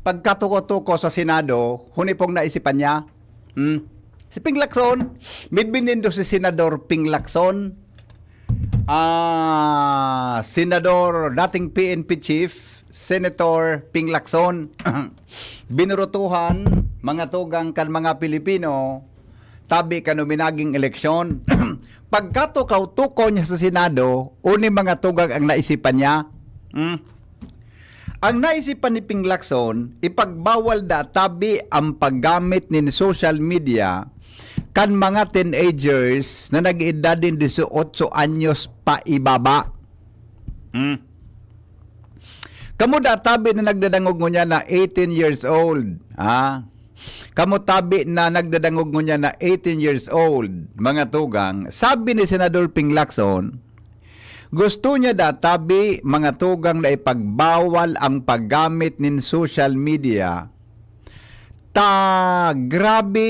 pagkatuko-tuko sa Senado, huni pong naisipan niya. Si Ping Lacson, midbinindo si Senador Ping Lacson, Senador, dating PNP Chief, Senator Ping Lacson, binurutuhan, mga tugang kan mga Pilipino, tabi kanuminaging eleksyon. Pagkatukaw-tuko niya sa Senado, uni mga tugang ang naisipan niya. Ang naisipan ni Ping Lacson, ipagbawal da tabi ang paggamit ni social media kan mga teenagers na nag-edad din 18 anyos pa ibaba. Kamu da tabi na nagdadangog mo niya na 18 years old. Kamu tabi na nagdadangog mo niya na 18 years old, mga tugang. Sabi ni Senador Ping Lacson, gusto niya databi mga tugang na ipagbawal ang paggamit ng social media. Grabe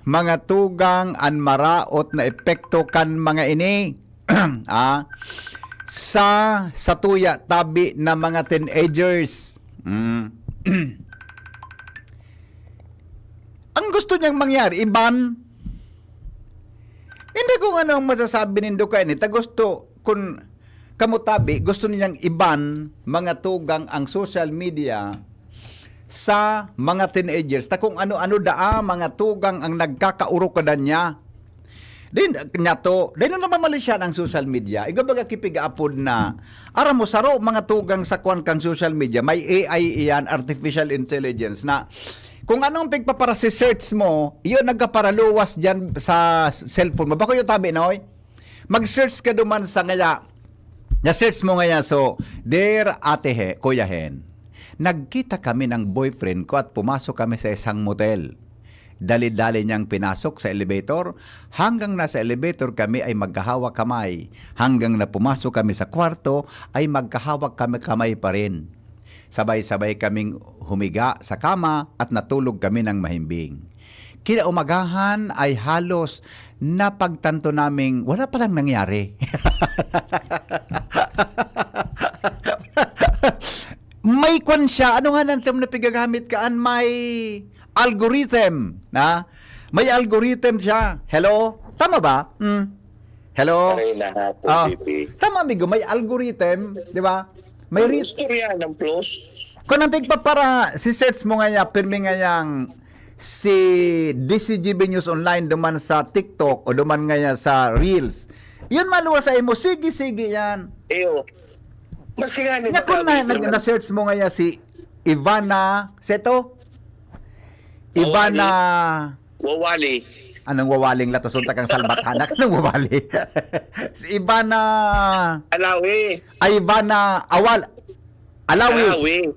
mga tugang ang maraot na epekto kan mga ini. sa tuya tabi na mga teenagers. Ang gusto niyang mangyari, iban. Hindi ko ano ang masasabi nindo kay ni. Gusto kung kamutabi, gusto niyang iban mga tugang ang social media sa mga teenagers. Ta kung ano-ano mga tugang ang nagkakauro kada niya. Din naman malisyan ang social media. Igabaga kipigaapod na ara mo saro mga tugang sa kwan kang social media. May AI iyan, artificial intelligence na kung anong pigpapara si search mo, iyon nagkaparaluwas dyan sa cellphone mo. Bako yung tabi, noy? Mag-search ka duman sa ngaya. Na-search mo ngaya, so, Dear Ate Kuya Hen, nagkita kami ng boyfriend ko at pumasok kami sa isang motel. Dali-dali niyang pinasok sa elevator. Hanggang nasa elevator kami ay magkahawak kamay. Hanggang na pumasok kami sa kwarto ay magkahawak kami kamay pa rin. Sabay-sabay kaming humiga sa kama at natulog kami ng mahimbing. Kinaumagahan ay halos napagtanto naming wala palang nangyari. May kwan siya. Ano nga nang na pigagamit kaan? May algorithm. May algorithm siya. Hello? Tama ba? Hello? Tama, amigo. May algorithm. Di ba? May istorya ng plus. Kung ang pigpapara, si search mo nga pirmi nga yang si DCGB News Online duman sa TikTok o duman nga sa Reels. Yun maluwa sa imo. Sige yan. Eyo. Maski nga nito. Kung na-search mo nga si Ivana Seto? Ivana Wawali. Anong wawaling latosunta kang salbatanak? Anong wawali? Si Ivana Alawi. Ivana Alawi.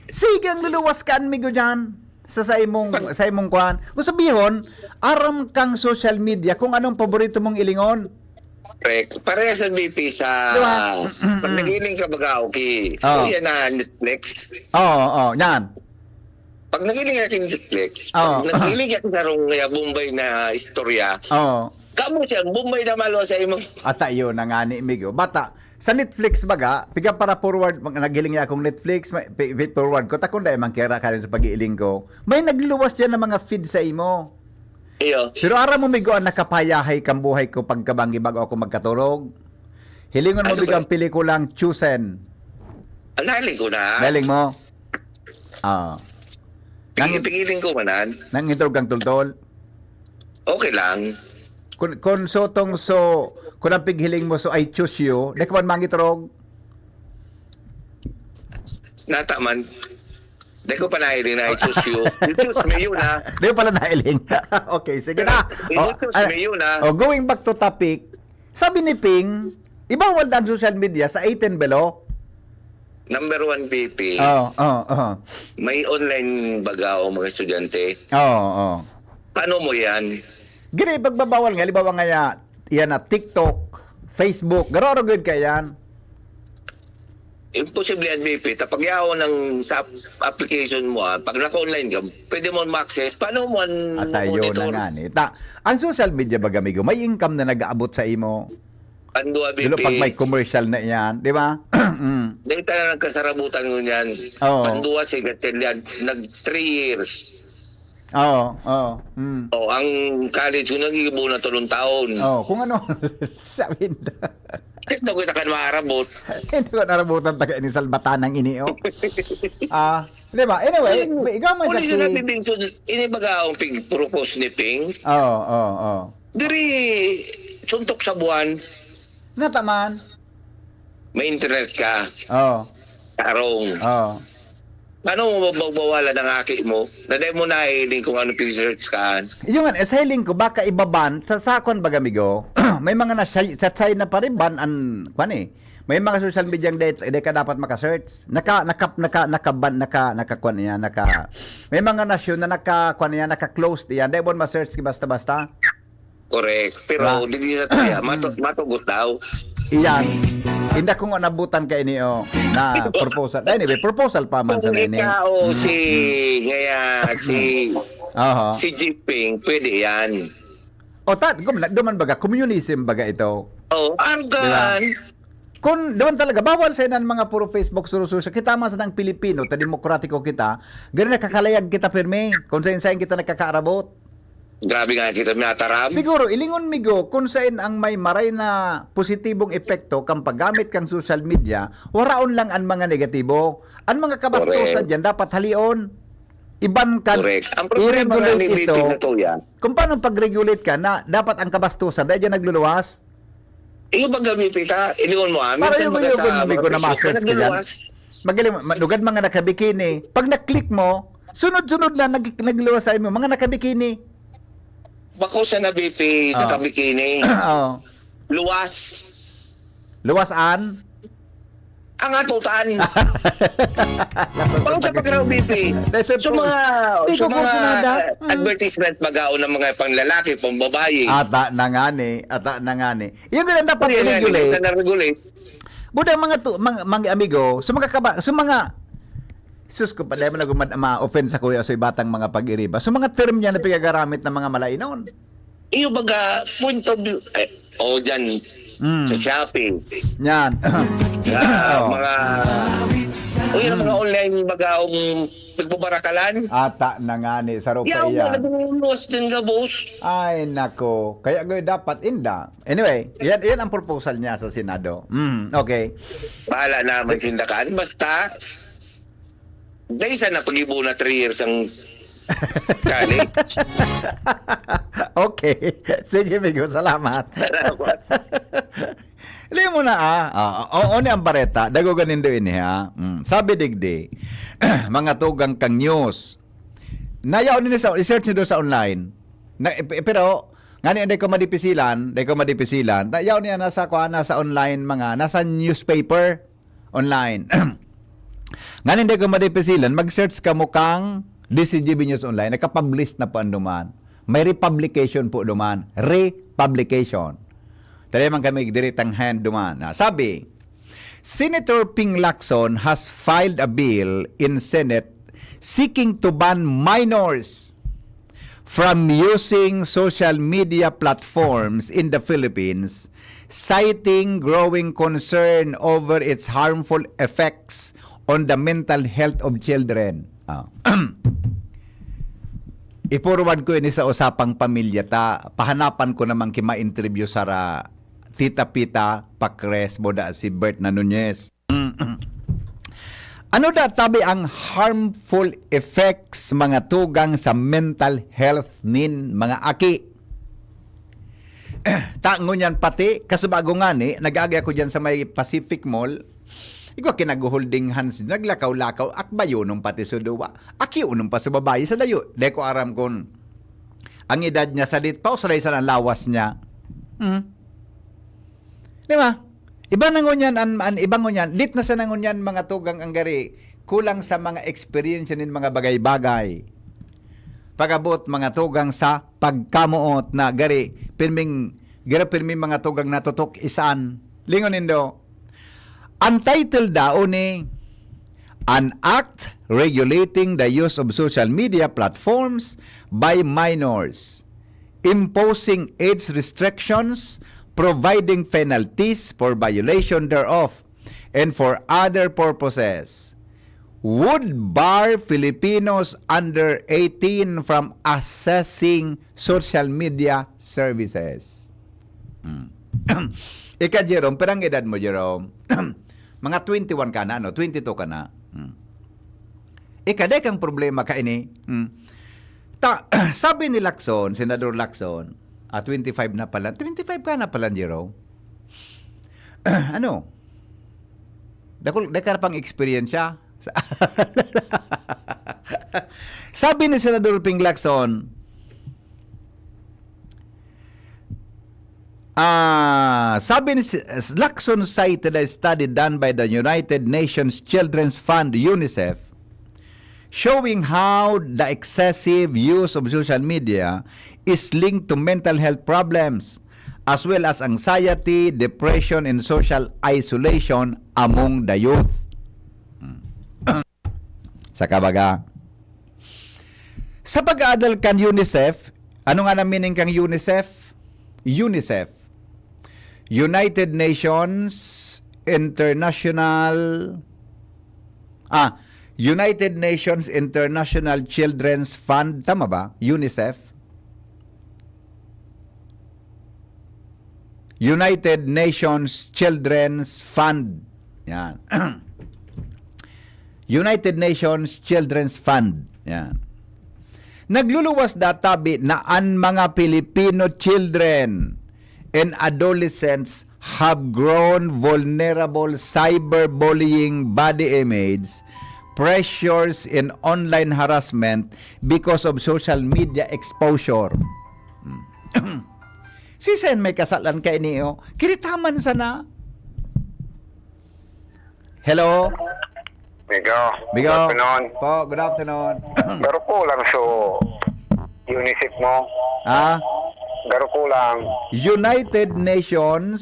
Sige ang luluwas ka amigo dyan sa imong kuhan. Kung sabihin, aram kang social media kung anong paborito mong ilingon. Correct. Pareha sa BP sa diba? Pag nagiling ka baga, okay. So yan na Netflix. Yan. Pag nagiling ka Netflix, pag nagiling ka sa Bombay na istorya, kamo siya, Bombay na malo sa imong. Ata yun, nangani, migo. Bata, sa Netflix baga, piga para forward, nagiling niya akong Netflix, forward ko, takong dahil mangkera ka rin sa pag-iiling ko. May nagliluwas dyan ng mga feed sa imo. Iyo. Pero ara mo migo ang nakapayahay kang buhay ko pagkabangi bago ako magkaturog. Hilingon mo bigang pelikulang Chosen. Nahiling ko na. Nahiling mo? Pigiling ko manan. Nang itrog kang tultol? Okay lang. Kung kung ang pighiling mo so I choose you, di ka man mangitrog? Nataman. Di ko pa nahiling na I-choose you. You choose me yun, ha? Di ko pala nahiling. Okay, sige na. You choose me yun, ha? Going back to topic, sabi ni Ping, ibawal na ang social media sa 18 below. Number 1 BP. May online baga o mga estudyante. Paano mo yan? Gini, pagbabawal nga, libawa nga yan na TikTok, Facebook, garoro good ka yan. Imposible yan, BP. Tapag yaw ng sa application mo, pag naka-online ka, pwede mo ma-access. Paano mo monitor? At tayo na nga ni. Ang social media baga, amigo, may income na nag-aabot sa imo. Andua Dilo BP. pag may commercial na yan, di ba? Mm. Dahil tayo nagkasarabutan mo yan. Oo. Andua si Gatchelian, nag 3 years. Oo, oo. Mm. O, ang college ko nagigibo na 3 taon. Oh, kung ano sabihin da. Kasi na kita ka maarabot. Hindi ko narabutan taga ini salbatanang ini oh. Di ba? Anyway, ikaw man Kung siya hindi natin Bingso, inibaga ang propose ni Ping. Oo, oo, oo. Diri, suntok sa buwan, Nataman. may internet ka, Oo. karong. Oo. Paano mo mabawala ng aki mo? Naday mo na iling kung ano research ka. Yung nga, sahiling ko, baka ibaban, sa sakon baga migo, may mga sa China pa rin ban, kwan eh. May mga social media hindi ka dapat maka-search. Naka-kwan niya, may mga nasyon na naka-kwan niya, naka-closed yan. Dahil mo ma-search basta-basta. Correct. Pero Diba? hindi na tayo. Matugot daw. Iyan. Hindi ko nga nabutan kay niyo na proposal. Anyway, proposal pa man sa Kung nini. ikaw si Jinping, pwede yan. O duman baga, communism baga ito. Oh, argan. Kung doon talaga, bawal sa inan mga puro Facebook, surususya. Kita man sa ng Pilipino, ta demokratiko kita, ganun nakakalayag kita pirmi, kung saan kita nakakaarabot. Grabe nga kita minatarab. Siguro, ilingon migo, kung saan ang may maray na positibong epekto kang paggamit kang social media, waraon lang ang mga negatibo. Ang mga kabastusan dyan, dapat halion. Iban kan, Correct. Ang problema nga ni i-regulate ito. meeting na to yan, Kung paano pag-regulate ka na dapat ang kabastusan, dahil dyan nagluluwas. iyo bang gabi pita, ilingon mo amin. Para yung migo na ma-search ka dyan. Magaling, lugad mga nakabikini. Pag na-click mo, sunod-sunod na nagluwas sa mo, mga nakabikini. Bako sa na BP, nakabikini. Oo. Luwas. Luwasan. Ang atutan. Bako sa pagkaraw BP. So mga advertisement bagao ng mga panglalaki, pambabayi. Ata na nga ni. Yung ganun dapat i-regulate. Na-regulate. Buda mga amigo, sus ko pa, dahil mo ma-offend sa kuya sa batang mga pag-iriba. So mga term niya na pinagagamit ng mga malainon. Iyo baga, point of view. Dyan, sa shopping. Yan. Mga, yung mga online bagaong pagbabarakalan. Ata na nga ni, sa rupa Yaw mo, yan. nagululos din ka, boss. Ay, nako. Kaya dapat inda. Anyway, yan ang proposal niya sa Senado. Okay. Bahala na magsindakan. Basta, dahil na pag-ibo na 3 years ang college. Okay. Sige, Migo. Salamat. Hindi mo na ni ang bareta. Dago ganin do ini ha. Sabi digdi, mga tugang kang news. Nayaw ni sa i-search niyo sa online. Pero ngani hindi ko madipisilan. Nayaw niya nasa online nasa newspaper online. Ngani hindi ko madipisilan, mag-search ka mo kang DCGB News Online, nakapublish na po anduman. May republication po duman. Republication. Talagang kami diritang hand duman. Sabi, Senator Ping Lacson has filed a bill in Senate seeking to ban minors from using social media platforms in the Philippines, citing growing concern over its harmful effects on the mental health of children. I-forward ko ini sa usapang pamilya ta. Pahanapan ko naman kima-interview sa Tita Pita Pacres boda si Bert na Nunez. Ano tabi ang harmful effects mga tugang sa mental health nin mga aki? Tango niyan pati, kasubago nga ni, nag-agi ako dyan sa may Pacific Mall. Ikaw kinaguholding hands, naglakaw-lakaw, akbayo nung pati suduwa. Aki unong pa sa babae sa dayo. Deko aram kon, ang edad niya sa dit pa o sa ng lawas niya. Di ba? Iba nangunyan, ibang ngunyan, dit na sa nangunyan mga tugang ang gari, kulang sa mga experience nin mga bagay-bagay. Pagabot mga tugang sa pagkamuot na gari, pirming mga tugang natutok isan. Lingonin do. Untitled daw ni An Act Regulating the Use of Social Media Platforms by Minors, Imposing Age Restrictions, providing penalties for violation thereof, and for other purposes, would bar Filipinos under 18 from accessing social media services. Ika, Jerome, perang edad mo, Jerome? Mga 21 ka na, no? 22 ka na. Ika, dek ang problema ka ini. Sabi ni Lacson, Senador Lacson, 25 na pala. 25 ka na pala, Jerome. Ano? Deka pang experience siya. Sabi ni Senador Ping Lacson, sabi ni Lacson cited a study done by the United Nations Children's Fund, UNICEF, showing how the excessive use of social media is linked to mental health problems as well as anxiety, depression, and social isolation among the youth. Sa kabaga, sa pag-aadal kan UNICEF, ano nga na meaning kang UNICEF? UNICEF, United Nations International United Nations International Children's Fund, tama ba? UNICEF. United Nations Children's Fund. Yan. United Nations Children's Fund. Yan. Nagluluwas databi na ang mga Filipino children and adolescents have grown vulnerable cyberbullying, body image, pressures, and online harassment because of social media exposure. Si Sen may kasalan kay niyo. Kiritaman sana. Hello? Bigo. Bigo. Good afternoon. Po, good afternoon. Garo ko lang so UNICEF mo. Garo ko lang. United Nations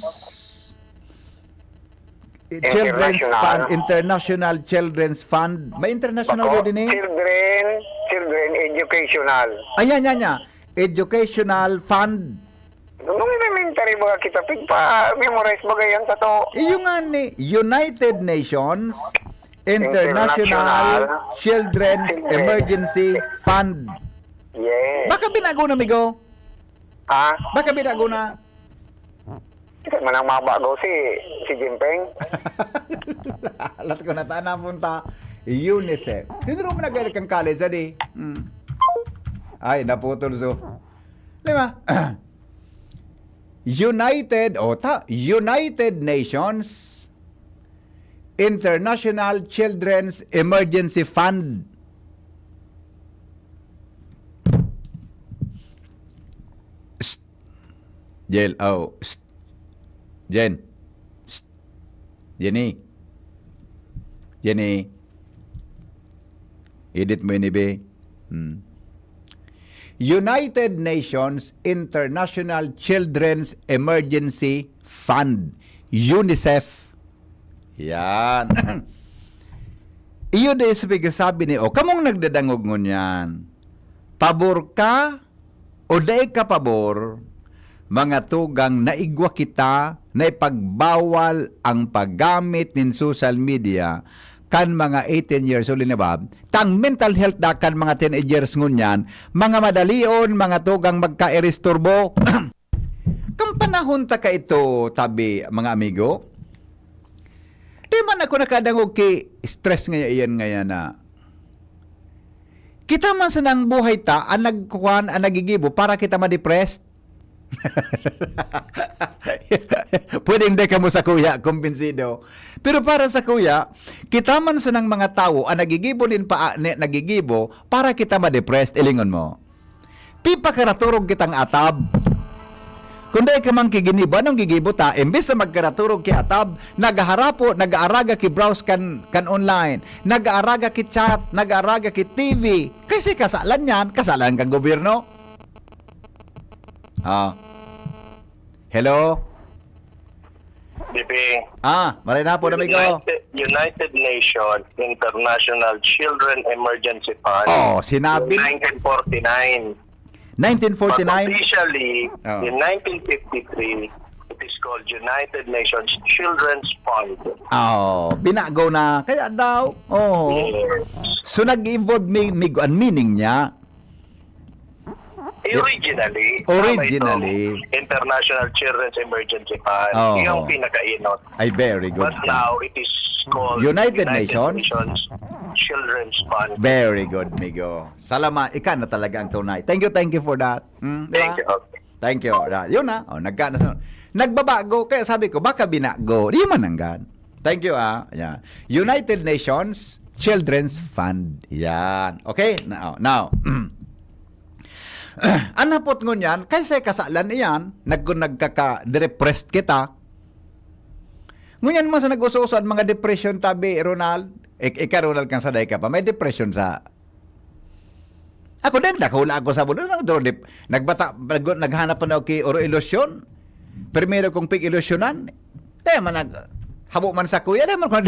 Children's Fund, International Children's Fund. May international Bako, din eh? Children Educational. Ayan. Educational Fund. Nung elementary ba kita memorize ba yan sa to? Iyo nga ni United Nations International Children's Emergency Fund. Yes. Baka binago na, migo? Ha? Baka binago na? Kasi man ang mabago si Jinping. Alat ko na na punta. UNICEF. Tinuro mo na gaya kang college, adi. Ay, naputol so. Diba? United Nations International Children's Emergency Fund. Jen, Jen. Jenny. Edit mo yun, Ibe. United Nations International Children's Emergency Fund, UNICEF. Yan. Iyo de sabi ni kamong nagdadangog ngon yan. Pabor ka o day ka pabor, mga tugang naigwa kita na ipagbawal ang paggamit ng social media kan mga 18 years old na ba, tang mental health da kan mga teenagers ngunyan, mga madalion, mga tugang magka-eristurbo. Kang panahon ta ka ito, tabi, mga amigo, di man ako nakadangog ki stress nga iyan na. Kita man sa nang buhay ta, ang nagkuhan, ang nagigibo, para kita ma-depressed. Pwedeng di ka mo sa kuya, kumbinsido. Pero para sa kuya, kita man sa ng mga tao ang nagigibo nagigibo para kita ma-depressed, ilingon mo. Pipa karaturog kitang atab. Kung di ka man kiginibo, anong gigibo ta? Imbes na magkaraturog ki atab, nagaharapo, nag-aaraga ki browse kan online, nag-aaraga ki chat, nag-aaraga ki TV. Kasi kasalan yan, kasalan kang gobyerno. Hello? BP. Maray na po, amigo. United Nations International Children Emergency Fund. Sinabi. 1949. 1949? But officially, in 1953, It is called United Nations Children's Fund. Oh, binago na. Kaya daw. Oh. Yes. So nag-involve ang meaning niya. Originally, Originally. International Children's Emergency Fund, Oh. yung pinakainot. Ay, very good. But now, it is called United Nations? Children's Fund. Very good, Migo. Salamat. Ika na talaga ang tunay. Thank you for that. Di ba? Thank you. Okay. Thank you. Yun na. Oh, nagbabago. Kaya sabi ko, baka binago. Di man hanggan. Thank you, Yeah. United Nations Children's Fund. Yan. Okay? Now. Anapot ngun yan, kaysa kasalan iyan, nagkaka-depressed kita. Ngunyan mo sa nag-ususan mga depression tabi, Ronald. Ika, Ronald, kang saday ka pa. May depression sa... Ako din, nakahula ako sa bulo. Naghanap pa na ako kay Oro Ilusyon. Primero kong pig-ilusyonan. Dahil man habo man sa kuya, dahil man kung...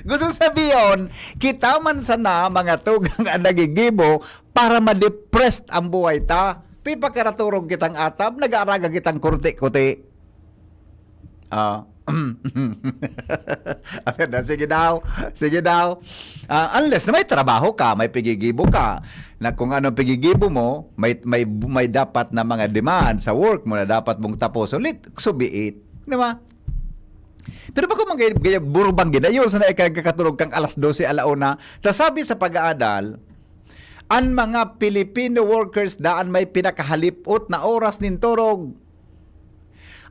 Gusto sabihin, kita man sana mga tugang ang nagigibo para ma-depressed ang buhay ta. Pipakaraturog kitang atab, nag-aaraga kitang kurti-kuti. Sige daw. Unless na may trabaho ka, may pigigibo ka, na kung ano pigigibo mo, may dapat na mga demand sa work mo na dapat mong tapos ulit, so be it. Di ba? Pero bako mga burubang gidayon sa nakakatulog kang alas 12 alauna, sabi sa pag-aadal, ang mga Filipino workers daan may pinakahalipot na oras nin turog.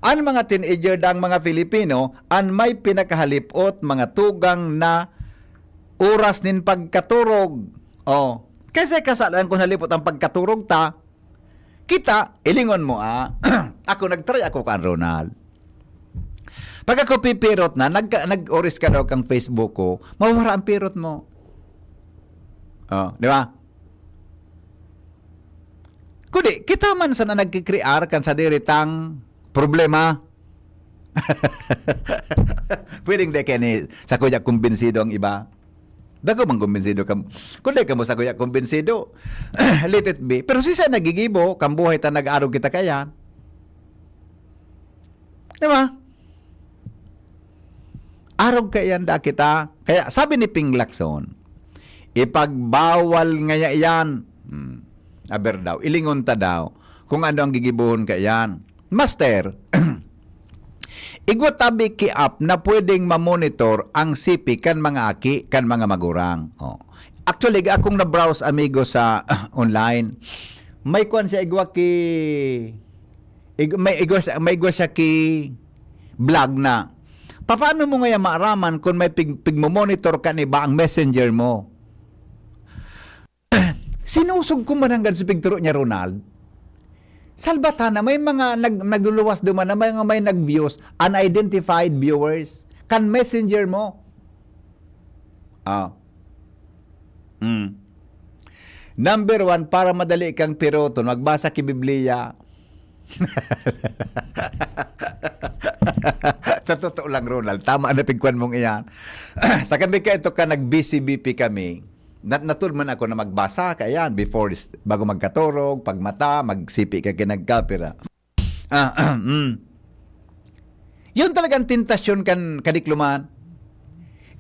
Ang mga teenager daang mga Filipino, ang may pinakahalipot mga tugang na oras nin pagkaturog. Oh, kasi kasalan kung halipot ang pagkaturog ta, kita, ilingon mo ako nagtry ako kan Ronald. Pag ako pipirot na, nag-oris ka daw kang Facebook ko, mawara ang pirot mo. Oh, di ba? Kundi, kita man sana nagkikrear kan sa diritang problema. Pwedeng de kani sa kuya kumbinsido ang iba. Bago mang kumbinsido ka. Kundi ka mo sa kuya kumbinsido. Let it be. Pero si sa nagigibo, kambuhay ta nag-arog kita kaya. Di ba? Arog kayan da kita. Kaya sabi ni Ping Lacson, ipagbawal nga yan. Aber daw, ilingon ta daw kung ano ang gigibuhon kayan. Master, igwatabi ki-up na pwedeng mamonitor ang CP kan mga aki, kan mga magurang. Oh. Actually, akong na-browse amigo sa online, may kuan siya igwa siya ki vlog na. Paano mo nga maaraman kung may pigmomonitor ka ni ba ang messenger mo? Sinusog ko man hanggang sa pigturo niya, Ronald. Salbatana, may mga nagluluwas duman na may nag-views, unidentified viewers. Kan messenger mo. Number 1, para madali kang piroton, magbasa ki Biblia. Sa totoo lang, Ronald, tama na pigkuan mong iyan. Takami ka ito ka nag-BCBP kami. Natulman ako na magbasa ka yan bago magkaturog, pagmata, magsipi ka kinagkapira. Yun talagang tentasyon kan kadikluman.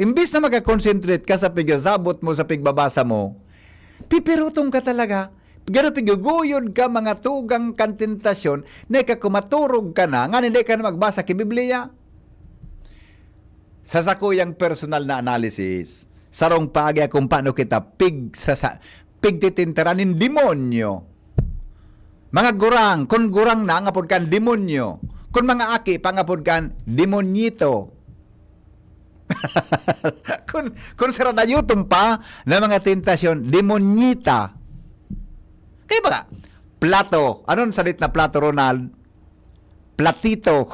Imbis na magka-concentrate ka sa pigazabot mo, sa pigbabasa mo, pipirutong ka talaga. Pero piguguyod ka mga tugang kan tentasyon na ikakumaturog ka na, nga hindi ka na magbasa ki Biblia. Sa sakuyang personal na analysis, sarong paagi kung paano kita pigtitinteranin demonyo. Mga gurang, kung gurang na, ngapod kan demonyo. Kung mga aki, pangapod kan demonyito. kung saradayutom pa na mga tentasyon, demonyita. Kaya ba plato. Anong salit na plato, Ronald? Platito.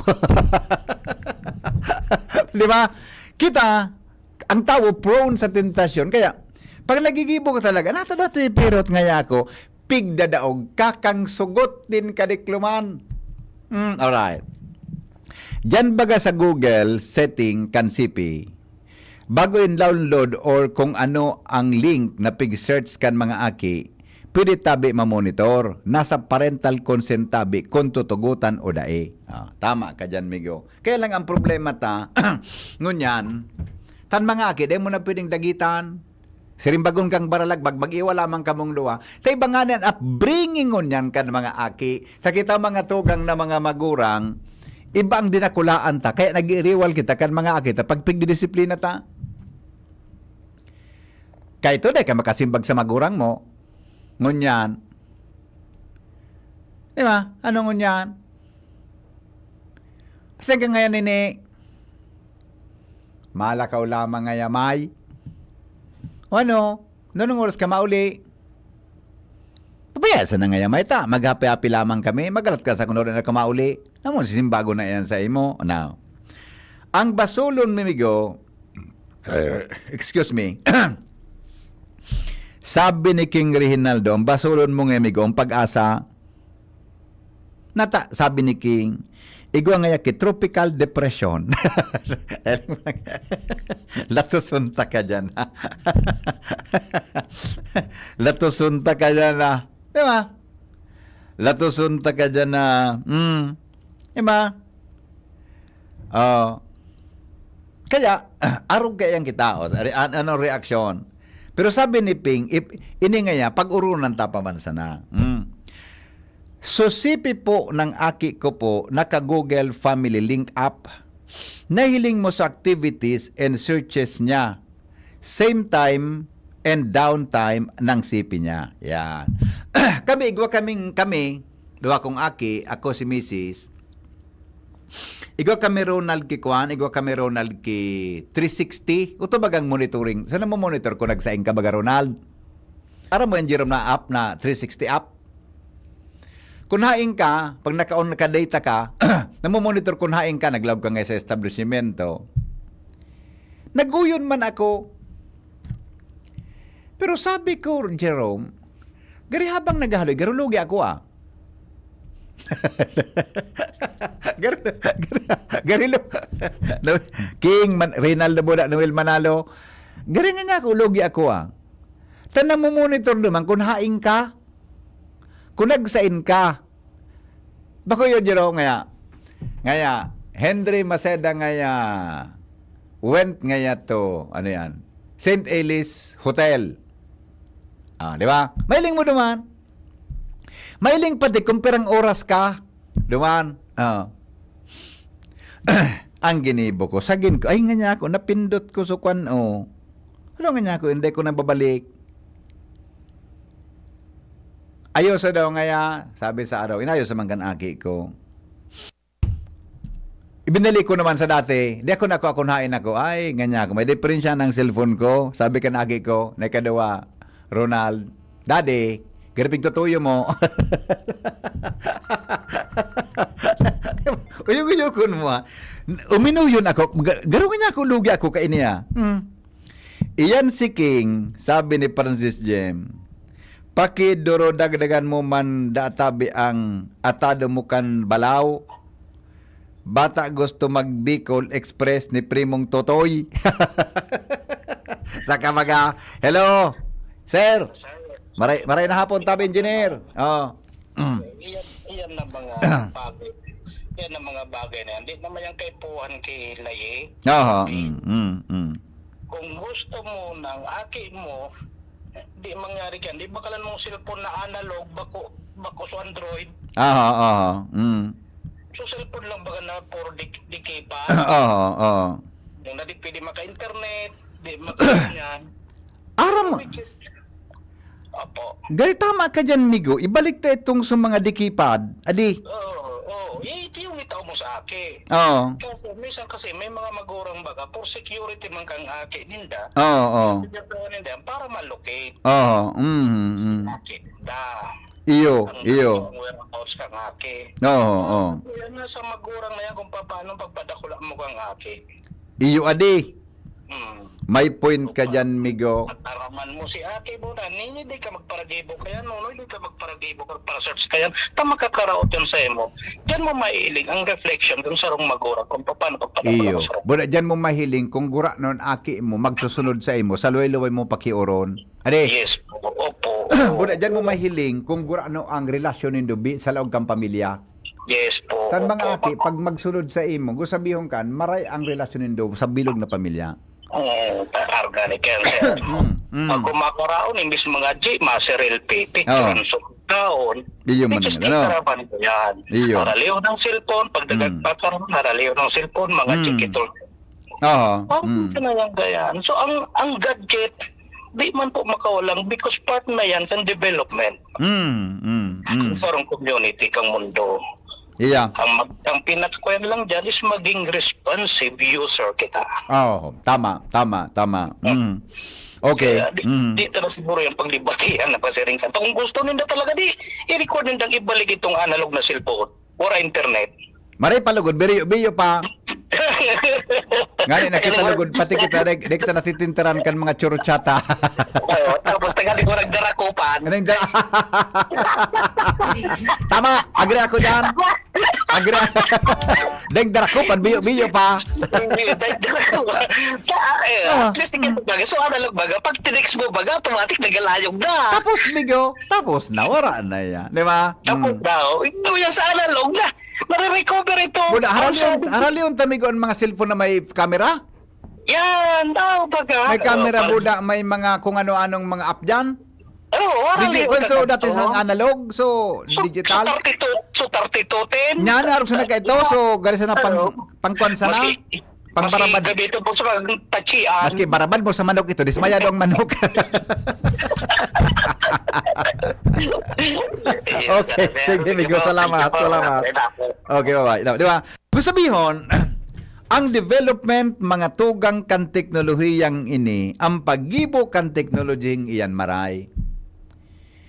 Di ba? Kita, ang tao prone sa tentasyon. Kaya, pag nagigibo ka talaga, pirot ngaya ako, pigdadaog, kakang sugot din kadikluman. Alright. Diyan baga sa Google, setting kan CP, bago in download or kung ano ang link na pig-search kan mga aki, pwede tabi ma-monitor. Nasa parental consent tabi kung tutugutan o dae. Tama ka dyan, Migo. Kaya lang ang problema ta, ngunyan, tan mga aki, di mo na pwedeng dagitan. Sirimbagon kang baralagbag, mag-iwa lamang kamong luwa. Tay banganan, upbringing ngunyan kan mga aki. Sa kita mga tugang na mga magurang, iba ang dinakulaan ta. Kaya nag-iriwal kita kan mga aki ta, pag pigdidisiplina ta. Kaya ito, di ka makasimbag sa magurang mo. Ngunyan. Di ba? Ano ngunyan? Kasi ngayon nini, malakaw lamang nga yamay. O ano? Nung oras ka mauli? Pabayasan na nga yamay ta. Maghapi-hapi lamang kami. Magalat ka sa kunod na ka mauli. Namun, sisimbago na yan sa imo. Now, ang basulon, mimigo, excuse me, sabi ni King Reginaldo, ang basulon mo ng amigo, ang pag-asa, sabi ni King, igwa nga yaki, tropical depression. Latusunta ka dyan. Latusunta ka dyan na. Diba? Latusunta ka dyan na. Diba? Kaya, arog kayang kita. Ano reaksyon? Pero sabi ni Ping, ini nga ya, pag-urunan tapaman sana. So, sipi po ng aki ko po, naka-Google Family Link App. Nahiling mo sa activities and searches niya. Same time and downtime ng sipi niya. Yan. kami, dua kong aki, ako si Mrs. Igwa kami Ronald Kikuan, igwa kami Ronald ki 360. Ito bagang monitoring. Saan mo monitor kung nagsaing ka baga Ronald? Ara mo yung Jerome na app na 360 app. Kung haing ka, pag naka-on naka-data ka, namomonitor kung haing ka, nag-log ka nga sa establishmento. Naguyon man ako. Pero sabi ko, Jerome, gari habang naghaloy, garulugi ako Garilo King Reynaldo Boda Noel Manalo gari nga ako lugi ako tanang mo monitor naman kung haing ka kung nagsain ka bako yun Jero ngaya Henry Maceda ngaya went ngaya to ano yan St. Ellis Hotel di ba mailing mo naman mailing pati kung perang oras ka, duman. Ang ginibo ko, sagin ko, ay nga niya ako, napindot ko sa kwan, Ano nga niya ako, hindi ko nababalik. Ayos daw ngaya, sabi sa araw, inayos sa manggan aki ko. Ibinalik ko naman sa dati, di ako nakuhain ako, ay nga niya ako, may diferensya ng cellphone ko, sabi ka na aki ko, nakadawa, Ronald, Daddy, garipig tutuyo mo. Uyog-uyokon mo Uminuyon ako. Garungan niya ako, lugi ako kainiya. Iyan si King, sabi ni Francis Jem, pakidoro dagdagan mo man databi ang atado mo kan balaw. Bata gusto mag-Bicol Express ni Primong Totoy. Saka maga, hello, sir. Maray na hapon tabi engineer. Iyan na mga bagay. Yan ang mga bagay na yan. Hindi naman yung kaipuhan kay Laye. Kung gusto mo ng aki mo, di mangyari yan. Di bakalan mong cellphone na analog, bako sa Android. So cellphone lang baga na puro di pa. Yung na di pwede maka-internet, di maka-yan. Aram. Opo. Gari tama ka dyan, Migo. Ibalik ta itong sa mga dikipad. Adi. Ito yung itaw mo sa aki. Kasi minsan kasi may mga magurang baga for security man kang aki ninda. Ninda para ma-locate. Aki ninda. Iyo. Ang whereabouts kang aki. Yan na sa magurang na yan kung paano pagpadakula mo kang aki. Iyo, adi. May point ka dyan, Migo. At araman mo si ate mo na, hindi ka magparagibo kaya, hindi ka magparagibo para search kaya, makakaraot yun sa imo. Diyan mo mailing ang reflection kung sarong magura, kung paano pagpapalala mo sarong. Buna, dyan mo mahiling, kung gura nun aki mo, magsusunod sa imo, sa luway-luway mo pakiuron. Ade? Yes, opo. Buda dyan mo mahiling kung ano ang relasyon nindo sa laog kang pamilya. Yes po. Tan mga aki, pag magsulod sa imo, gusabihon kan, maray ang relasyon nindo sa bilog na pamilya. Organic cancer. Pag kumakaraon, imbis mga G, maseril picture, so kaon. Iyo man Just ano. karapan ko yan. Iyo. Haraliw ng cellphone, pag nagpakaroon, haraliw ng cellphone, mga chikitol. Oo. Parang sa nang gayan. So, ang gadget, di man po makawalang because part na yan sa development. Sa community, kang mundo. Iya. Ang pinakakuyan lang dyan is maging responsive user kita. Oh, tama. Okay. Kaya, di talaga siguro yung paglibatihan na pasiring ka. Kung gusto nila talaga, i-record nila ibalik itong analog na cellphone or internet. Maray palugod, biyo pa. Ngani nakita lugod, pati kita, di kita natitintaran kan mga churuchata. Tapos tagali ko nagdarakupan. Tama, agree ako dyan. Agree. Deng darakupan, biyo pa. At least tingin mo baga. So analog baga, pag tinext mo baga, automatic nagalayog na. Tapos na, wala na yan. Di ba? Tapos daw, ito yan sa analog na. Nare-recover ito. Buda, haraliyon tamigo ang mga cellphone na may camera? Yan, daw baga. May camera, buda, may mga kung ano-anong mga app dyan? Oo, haraliyon. So, that is ang analog, so digital. So 3210. Yan, harap sa ito, so galing na pangkuan sana. Pangbarabad. Maski dito po sa tachian. Maski barabad mo sa manok ito, dismayado ang manok. Okay, sige, Migo, salamat. Okay, bye-bye. Di ba? Gusto sabihin, ang development mga tugang kan teknolohiyang ini, ang paggibo kan teknolohiyang iyan maray.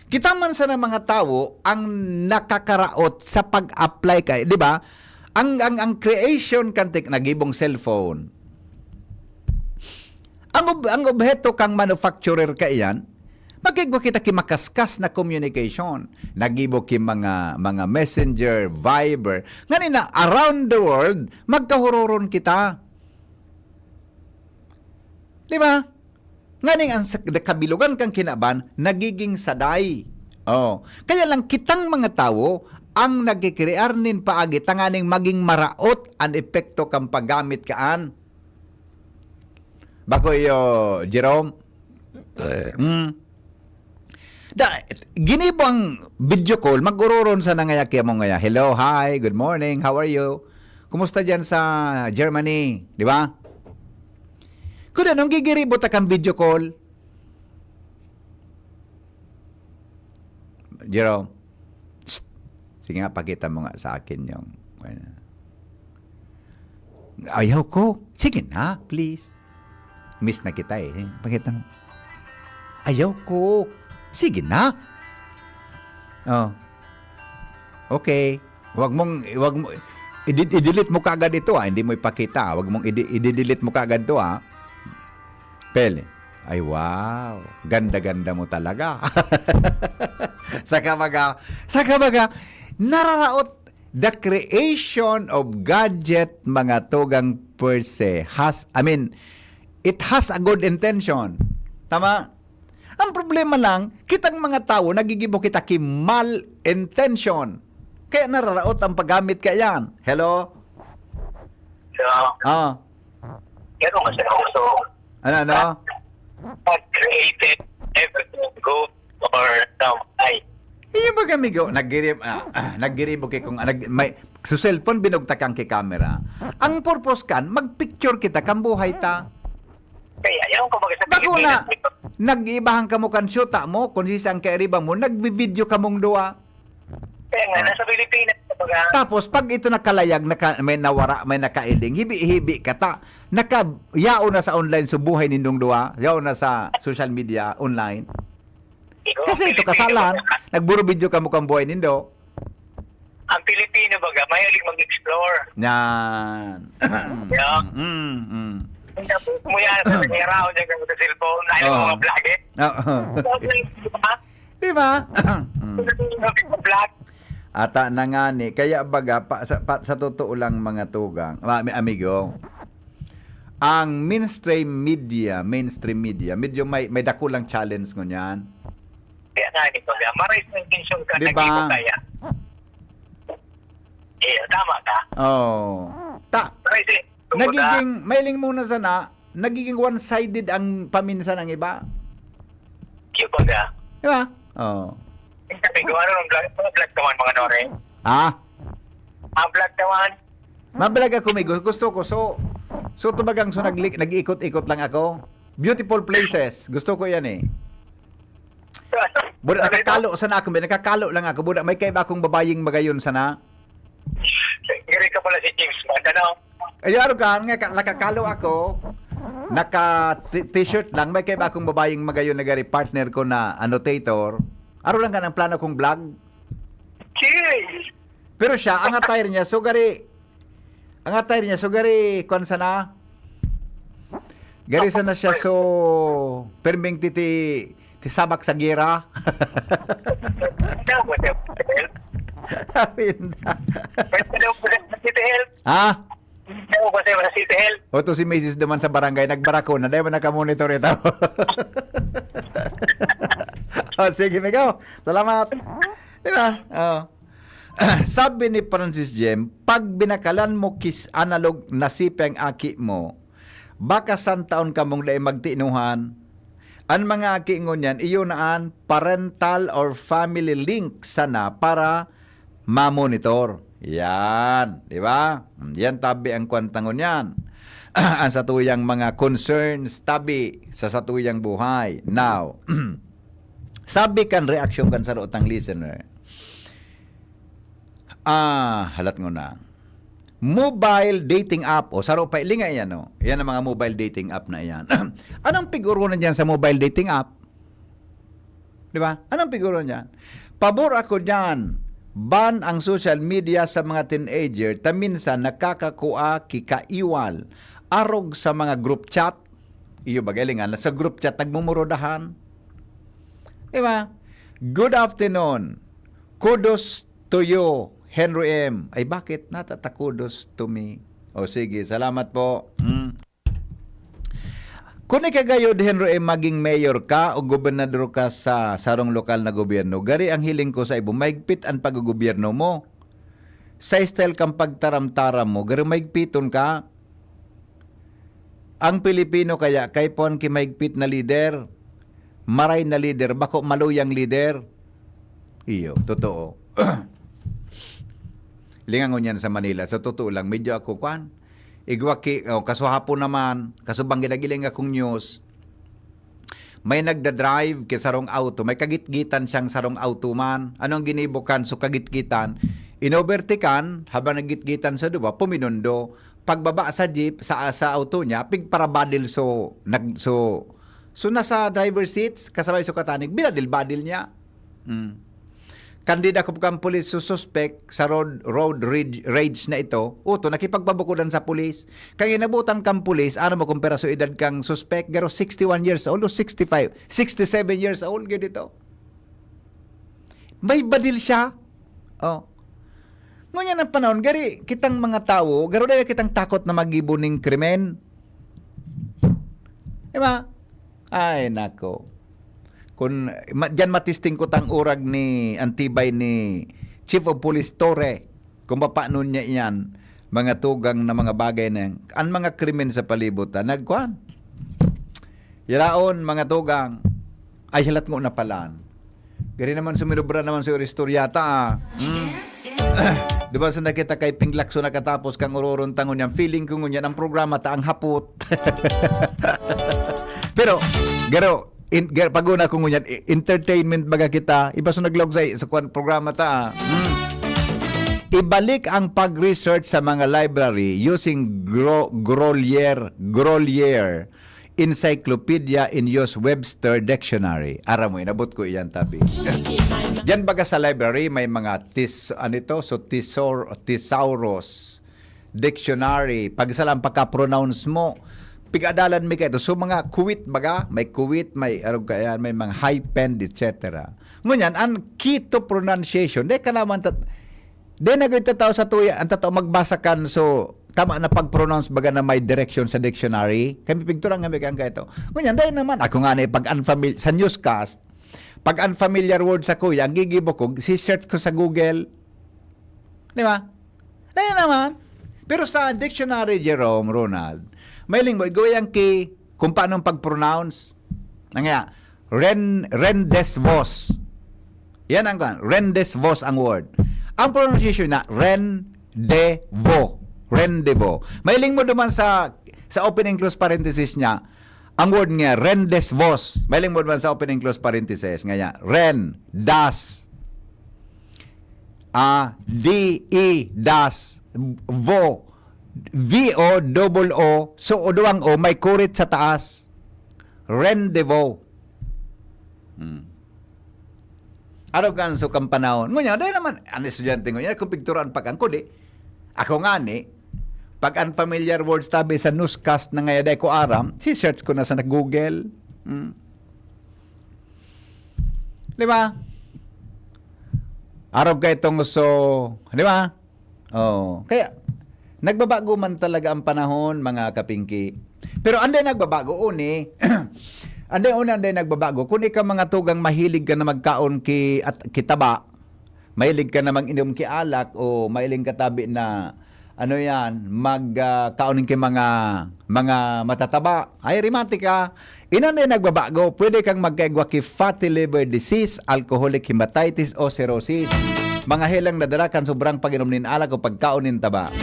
Kita man sa mga tao ang nakakaraot sa pag-apply kay, di ba? Ang creation kan nagibong cellphone. Ang obheto kang manufacturer ka iyan, magigwa kita kimakaskas na communication. Nagibo ki mga messenger, Viber. Ngani na around the world magkahuroron kita. Di ba? Ngani ang kabilugan kang kinaban nagiging saday. Oh, kaya lang kitang mga tao ang nagkikrear nin paagi tanganing maging maraot ang epekto kang paggamit kaan. Bako yo, Jerome. Ginibo ang video call, mag-ururon sa nangayaki mo ngaya. Hello, hi, good morning, how are you? Kumusta dyan sa Germany? Di ba? Kung anong gigiribo ta kang video call? Jerome, sige nga, pakita mo nga sa akin yung... Ayaw ko. Sige na, please. Miss na kita eh. Pakita mo. Ayaw ko. Sige na. Oh. Okay. Wag mo i-delete mo kaagad ito ah. Hindi mo ipakita. Wag mong i-delete mo kaagad ito ah. Pele. Ay wow. Ganda-ganda mo talaga. Saka baga nararaot the creation of gadget mga tugang per se it has a good intention. Tama? Ang problema lang, kitang mga tao nagigibo kita ki mal intention. Kaya nararaot ang paggamit ka yan. Hello? So, pero kasi also, Ano? created everything go or some ay. Iyo ba kami go? Naggiribo kay kung may sa cellphone binugta kang kay camera. Ang purpose kan magpicture kita kang buhay ta. Kaya ayaw ko mag-isa. Bago na nag-iibahang ka mo kan syuta mo kung sisang kairiba mo nagbi-video ka mong duwa. Kaya nga nasa Pilipinas Tapos pag ito nakalayag may nawara may nakailing hibi-hibi ka ta nakayao na sa online sa buhay nindong duwa, yao na sa social media online. Kasi ito kasalan, nagburo video ka mo kang buhay nindo. Ang Pilipino baga, mahilig mag-explore. Yan. Mo yan sa nangyaraw niya sa cellphone, dahil mga vlogger. Diba? Vlog. Ata na nga ni, kaya baga, sa totoo lang mga tugang, amigo, ang mainstream media, medyo may dakulang challenge ngunyan. Kaya nga nito. Marais ng intensyon ka, Diba? naging mo kaya. Tama ka. Oh. Marais Nagiging, mailing muna sana, nagiging one-sided ang paminsan ng iba. Kibaga. Di ba? Oh. Sabi ko, ano ng vlog naman mga nore? Ah? Vlog naman. Mabalag ako, may gusto ko. So tumagang nag-iikot-ikot lang ako. Beautiful places. Gusto ko yan eh. Buda, nakakalo sana ako. Nakakalo lang ako. Buda, may kaiba akong babaying magayon sana. Giri ka pala si James Bond, ano? Ayaro ka, nakakalo ako. Naka-t-shirt lang. May kaiba akong babaying magayon na gari partner ko na annotator. Aro lang ka ng plano kong vlog. Cheers! Pero siya, ang attire niya, so gari, kung sana, gari sana siya, so, perming ti sabak sa gira. Ha? O to si Mrs. naman sa barangay, nagbarako na, dahil ba nakamonitor ito? O, sige, Migo. Salamat. Diba? Oh. Sabi ni Francis Jem, pag binakalan mo kis analog na sipeng aki mo, baka santaon ka mong dahil magtinuhan, ang mga aki ngon yan, iyunaan parental or family link sana para ma-monitor. Yan, di ba? Yan tabi ang kwantangon yan. Ang satuyang mga concerns tabi sa satuyang buhay. Now, sabi kan reaksyon kan sa rootang listener. Halat ngo na. Mobile dating app o saro pa ilinga yan no. Yan ang mga mobile dating app na yan. Anong figuro na diyan sa mobile dating app? 'Di ba? Anong figuro niyan? Pabor ako diyan. Ban ang social media sa mga teenager ta minsan nakakakua kikaiwal arog sa mga group chat. Iyo bagalingan sa group chat nagmumurodahan. 'Di ba? Good afternoon. Kudos to you, Henry M. Ay bakit natatakudos to me? O sige, salamat po. Kung ikagayod, Henry M, maging mayor ka o gobernador ka sa sarong lokal na gobyerno, gari ang hiling ko sa ibo, maigpit ang pag-gobyerno mo. Sa style kang pagtaram-taram mo, gari maigpiton ka. Ang Pilipino kaya, kay pon ki maigpit na leader, maray na leader, bako maluyang leader. Iyo, totoo. Lingangon yan sa Manila. Sa totoo lang, medyo ako kwan. Igwaki, kaso hapon naman, kaso bang ginagiling akong news, may nagda-drive kay sarong auto, may kagitgitan siyang sarong auto man. Anong ginibukan? So kagitgitan, inovertikan, habang nagitgitan sa duba, puminundo. Pagbaba sa jeep, sa auto niya, pigparabadil so nasa driver seats, kasabay so katanig, binadil-badil niya. Kandida ko kang pulis suspect sa road rage na ito, uto, nakipagpabukudan sa pulis. Kaya inabutan kang pulis, ano mo kumpara so edad kang suspect, garo 61 years old o 65, 67 years old, ganito. May badil siya. Oh. Ngunyan ang panahon, gari, kitang mga tao, garo na kitang takot na magibuning krimen. Diba? Ay, nako. Kung diyan matisting ko tang urag ni antibay ni Chief of Police Torre kung paano niya yan mga tugang na mga bagay na yan. Ang mga krimen sa palibutan nagkuhan yalaon mga tugang ay halat ngo na palaan gari naman suminubra naman sa istoryata di ba sa nakita kay Pinglakso nakatapos kang uroron tangon yan feeling ko ngunyan ang programa ta ang hapot pero garo paguna ko ngunyan, entertainment baga kita, iba so naglog sa programa ta. Ibalik ang pag-research sa mga library using Grolier Encyclopedia in Use Webster Dictionary. Aram mo, inabot ko iyan tabi. Diyan baga sa library, may mga thesaurus, dictionary, pag salang pagka-pronounce mo, pigadalan mi kayo. So mga kuwit baga, may kuwit, may arog kaya, may mga hyphen, etc. Ngunyan, ang key to pronunciation, de ka naman, de nagawin tao sa tuya, ang tao magbasa kan, so tama na pag-pronounce baga na may direction sa dictionary. Kami pigturang kami kang kayo. Ngunyan, dahil naman, ako nga na pag-unfamiliar, sa newscast, Pag unfamiliar word sa kuya, ang gigibo ko, si-search ko sa Google. Di ba? Dahil naman. Pero sa dictionary, Jerome, Ronald, mailing mo, igawin kung paano pag-pronounce. Nga, rendezvous. Yan ang kan. Rendezvous ang word. Ang pronunciation na rendezvous. Rendezvous. Mailing mo duman sa opening close parenthesis niya, ang word nga, rendezvous. Mailing mo duman sa opening close parenthesis. Nga ren, das, D-E, das, vo, V-O, double O, so uduang O, may kurit sa taas. Rendezvous. Araw kan so kang panahon. Ngunya, dahil naman, ang estudyante ngunya, kung picturean pag angko di, ako nga ni, pag unfamiliar words tabi sa newscast na ngayon dahil ko aram, si-search ko na sa Google. Di ba? Araw ka itong so, di ba? Oh, kaya, nagbabago man talaga ang panahon, mga kapingki. Pero anday nagbabago, uni, anday nagbabago. Kung ikaw mga tugang mahilig ka na magkaon at kitaba, mahilig ka na mag-inom ki alak, o mahilig ka tabi na, ano yan, magkaunin ki mga matataba, ay rimati ka. Inanday nagbabago, pwede kang magkaigwa ki fatty liver disease, alcoholic hepatitis o cirrhosis. Mga helang nadala kan sobrang pag-inom nin alak o pagkaunin taba.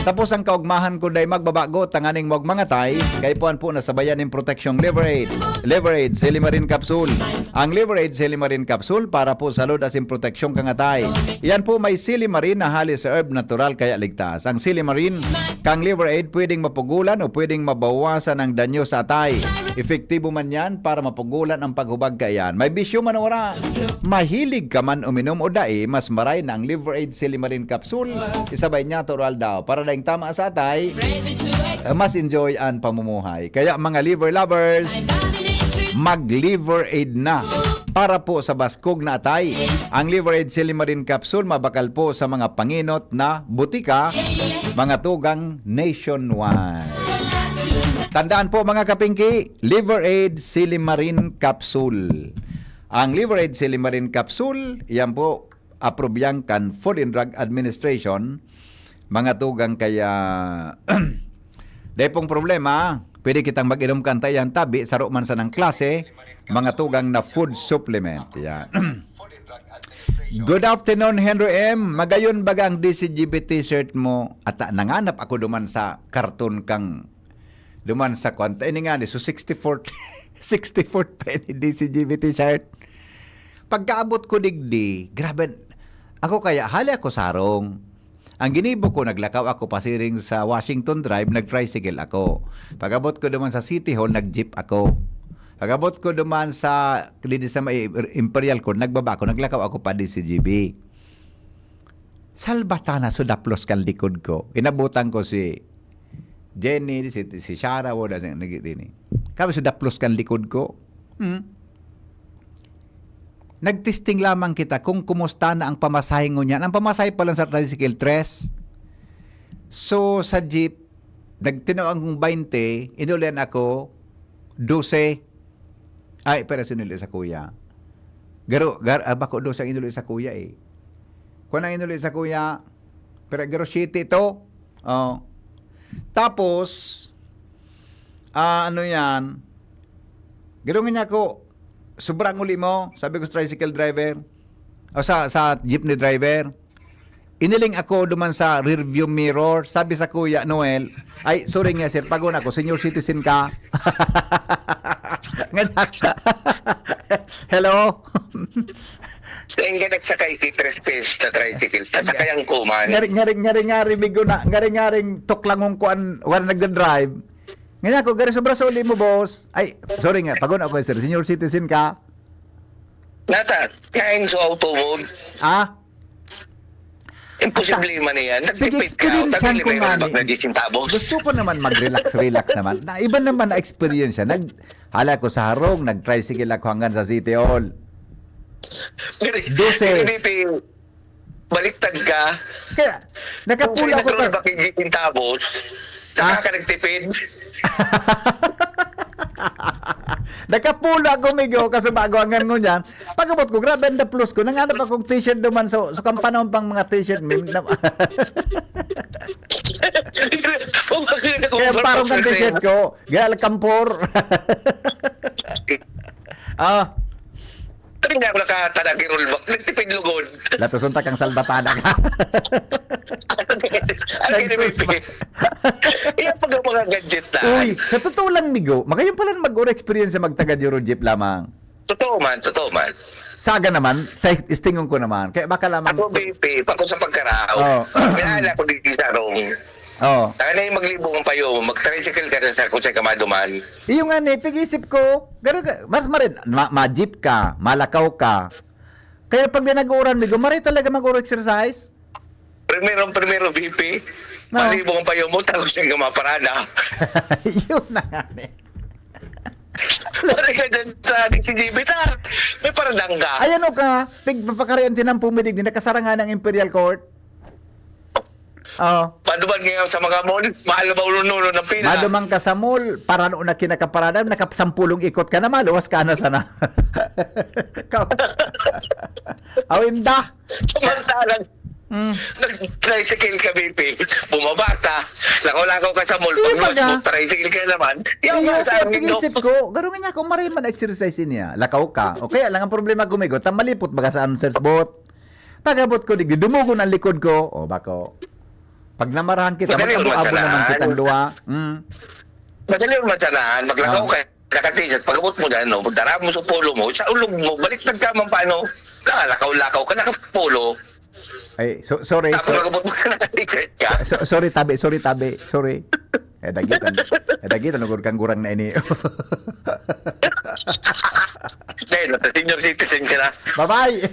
Tapos ang kaugmahan ko day magbabago, tanganing wag mga tay, kay puan po nasabayan ng proteksyong Liver Aid. Liver Aid, Silimarin Capsule. Ang Liver Aid, Silimarin Capsule para po salud asin proteksyong kangatay. Yan po may Silimarin na halis sa herb natural kaya ligtas. Ang Silimarin, kang Liver Aid, pwedeng mapugulan o pwedeng mabawasan ang danyo sa atay. Efektibo man yan para mapugulan ang paghubag kayan. May bisyo man wala. Mahilig ka man uminom o dai, mas maray na ang Liver Aid, Silimarin Capsule. Isabay niya tural daw para daing tama sa atay, mas enjoy ang pamumuhay. Kaya mga liver lovers, mag-Liver Aid na para po sa baskog na atay. Ang Liver Aid Silimarin Capsule mabakal po sa mga panginot na butika, mga tugang nationwide. Tandaan po mga kapingki, Liver Aid Silimarin Capsule. Ang Liver Aid Silimarin Capsule, yan po, aprobyan kan Food and Drug Administration. Mga tugang kaya dahil pong problema, pwede kitang mag-inom kanta yan tabi sa man sa ng klase, mga tugang na food supplement. Yan. Good afternoon, Henry M. Magayon baga ang DCGB t-shirt mo? At nanganap ako duman sa karton kang duman sa kwanta. Ini nga ni, so 64 penny DCGB t-shirt. Pagkaabot ko digdi, grabe, ako kaya, hali ako sarong. Ang ginibo ko, naglakaw ako pasiring sa Washington Drive, nag-tricycle ako. Pag-abot ko duman sa City Hall, nag-jeep ako. Pag-abot ko duman sa Imperial Court, nagbaba ako, naglakaw ako pa DCGB. Salbatana, sudaplos kan likod ko. Inabutan ko si Jenny, si Shara, wala nagitini. Kami sudaplos kan likod ko. Nagtesting lamang kita kung kumusta na ang pamasahe ngo niyan. Ang pamasahe pa lang sa tricycle, 3. So, sa jeep, nagtinaw ang 20, inulian ako, 12. Ay, pero sinuli sa kuya. Bako 12 ang inuli sa kuya eh. Kung ang inuli sa kuya, pero garo 7 ito. Oh. Tapos, ano yan, garo nga ako, sobrang uli mo, sabi ko sa tricycle driver, o sa jeepney driver, iniling ako duman sa rearview mirror, sabi sa kuya Noel, ay, sorry nga sir, pagod ako, senior citizen ka. Hello? Saan ka nagsakay si 3 pesos sa tricycle? Sasakay ang kuman. Ngari bigo na, ngari tuklangong kuan, wala nagda-drive. Ngayon ako, gari sobra sa uli mo, boss. Ay, sorry nga, pagod ako, sir. Senior citizen ka? Nata, kain sa auto mo. Ah? Imposible man yan. Nagtipid ka. Tabi may rolback na 10 centavos. Gusto ko naman mag-relax naman. Na, iba naman na experience yan. Hala ko sa harong, nag-tricycle ako hanggang sa City Hall. 12. Baliktad ka. Kaya, nakapula ko pa. Kung sa'yo 10 centavos, saka ka nagtipid. Nakapulo ako migo kasi bago ang ganun yan. Pagabot ko, grabe ang plus ko. Nanganap akong t-shirt duman so kampanahon pang mga t-shirt. Kaya parang ang t-shirt ko, gal kampor. Tapi nga ako nakatanagi rollback. Nagtipid lugod. Latusunta kang salbatada ka. Ano kinimipi? Iyan pag ang mga gadget na. Uy, sa totoo lang, Migo, magayon pala mag-experience sa magtagad Eurojeep lamang. Totoo man, totoo man. Saga naman, istingon ko naman. Kaya baka lamang... Ako, BP, pako sa pagkarao. Oo. Minala ko dito sa rong. Oh. Taka na yung maglibong payo, mag-tricycle ka na sa kung sa'y kamaduman. Iyo nga ni, pag-isip ko, gano'n ka, marin, ma-jeep ka, malakaw ka. Kaya pag dinag-uuran, Migo, marin talaga mag-exercise. Primero, BP. No. Malibong payo mo, tapos yung kamaparada. Yun na nga ni. Pare ka dyan sa CGB ta. May paradang ka. Ayan o ka, papakarian tinang pumidig, nakasara ng Imperial Court. Oh. Paduman ngayon sa mga mall, mahal na ba ulo-ulo ng pila? Madumang ka sa mall, para noon na kinakaparada, nakasampulong ikot ka na, maluwas ka na sana. Awinda. Samantalang, nag-tricycle ka, BP. Bumaba ka, lakaw-lakaw ka sa mall, pag luwas mo, tricycle ka naman. Yung nga sa amin, no? Pag-isip ko, gano'n nga kung maray man exercise niya, lakaw ka. O kaya lang ang problema gumigot, malipot baga sa anong search bot. Pagabot ko, dumugon ang likod ko, o bako. Pag namarahan kita, magkabuabo naman kitang duwa. Madali yung mansanahan, maglakaw ka, nakatisat, pagabot mo dyan, no, pagdara mo sa polo mo, sa ulog mo, balik nagkamang paano, lakaw-lakaw ka, nakapolo. Ay, sorry. Tapos pagabot mo ka, nakatisat ka. Sorry, tabi. Sorry. Dagitan, nagod kang gurang na ini. Dahil, senior citizen ka na. Bye-bye!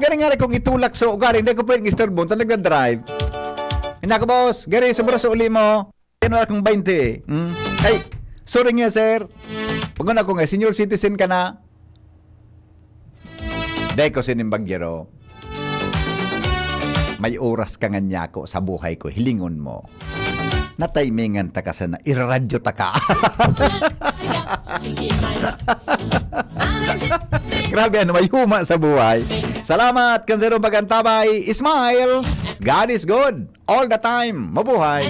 Gani kung itulak so gari, hindi ko pwedeng istorbo, talaga drive. Hindi ako, boss. Gari, sobra sa uli mo. Yan wala kong 20 Ay, sorry nga, sir. Pag ako nga, senior citizen ka na. Dahil ko sinimbagyero. May oras ka nga niya ako sa buhay ko, hilingon mo. Nataymingan ta ka sana, iraradyo ta ka. Grabe, may huma sa buhay. Salamat, Kansero Bagantabay. Smile. God is good all the time. Mabuhay.